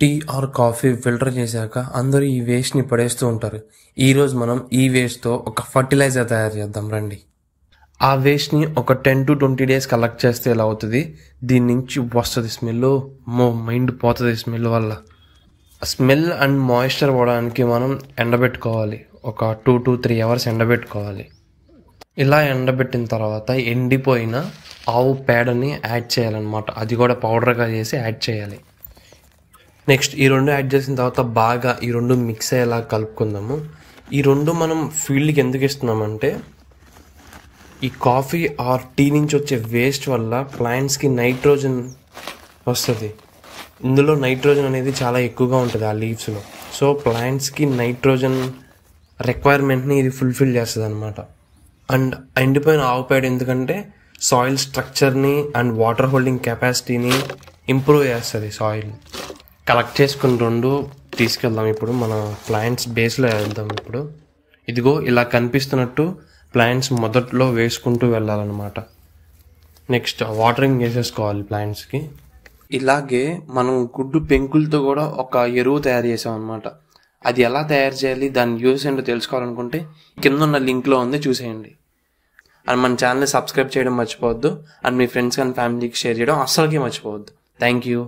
Tea or coffee filter చేశాక అందరూ ఈ వేస్ట్ని పడేస్తూ ఉంటారు. ఈరోజు మనం ఈ వేస్ట్తో ఒక ఫర్టిలైజర్ తయారు చేద్దాం రండి. ఆ వేస్ట్ని ఒక 10 to 20 days కలెక్ట్ చేస్తే ఎలా అవుతుంది, దీని నుంచి వస్తుంది స్మెల్. మైండ్ పోతుంది స్మెల్ వల్ల. స్మెల్ అండ్ మాయిశ్చర్ పోవడానికి మనం ఎండబెట్టుకోవాలి. ఒక 2 to 3 hours ఎండబెట్టుకోవాలి. ఇలా ఎండబెట్టిన తర్వాత ఎండిపోయిన ఆవు పేడని యాడ్ చేయాలన్నమాట. అది కూడా పౌడర్గా చేసి యాడ్ చేయాలి. నెక్స్ట్ ఈ రెండు యాడ్ చేసిన తర్వాత బాగా ఈ రెండు మిక్స్ అయ్యేలా కలుపుకుందాము. ఈ రెండు మనం ఫీల్డ్కి ఎందుకు ఇస్తున్నామంటే, ఈ కాఫీ ఆర్ టీ నుంచి వచ్చే వేస్ట్ వల్ల ప్లాంట్స్కి నైట్రోజన్ వస్తుంది. ఇందులో నైట్రోజన్ అనేది చాలా ఎక్కువగా ఉంటుంది ఆ లీవ్స్లో. సో ప్లాంట్స్కి నైట్రోజన్ రిక్వైర్మెంట్ని ఇది ఫుల్ఫిల్ చేస్తుంది అనమాట. అండ్ ఎండిపోయిన ఆవు పేడ ఎందుకంటే సాయిల్ స్ట్రక్చర్ని అండ్ వాటర్ హోల్డింగ్ కెపాసిటీని ఇంప్రూవ్ చేస్తుంది. సాయిల్ కలెక్ట్ చేసుకుని రెండు తీసుకెళ్దాం. ఇప్పుడు మన ప్లాంట్స్ బేస్లో వేద్దాం. ఇప్పుడు ఇదిగో ఇలా కనిపిస్తున్నట్టు ప్లాంట్స్ మొదట్లో వేసుకుంటూ వెళ్ళాలన్నమాట. నెక్స్ట్ వాటరింగ్ చేసేసుకోవాలి ప్లాంట్స్కి. ఇలాగే మనం గుడ్డు పెంకులతో కూడా ఒక ఎరువు తయారు చేసాం అనమాట. అది ఎలా తయారు చేయాలి, దాని యూస్ ఏంటో తెలుసుకోవాలనుకుంటే కింద ఉన్న లింక్లో ఉంది, చూసేయండి. అండ్ మన ఛానల్ని సబ్స్క్రైబ్ చేయడం మర్చిపోవద్దు. అండ్ మీ ఫ్రెండ్స్ అండ్ ఫ్యామిలీకి షేర్ చేయడం అస్సలకి మర్చిపోవద్దు. Thank you.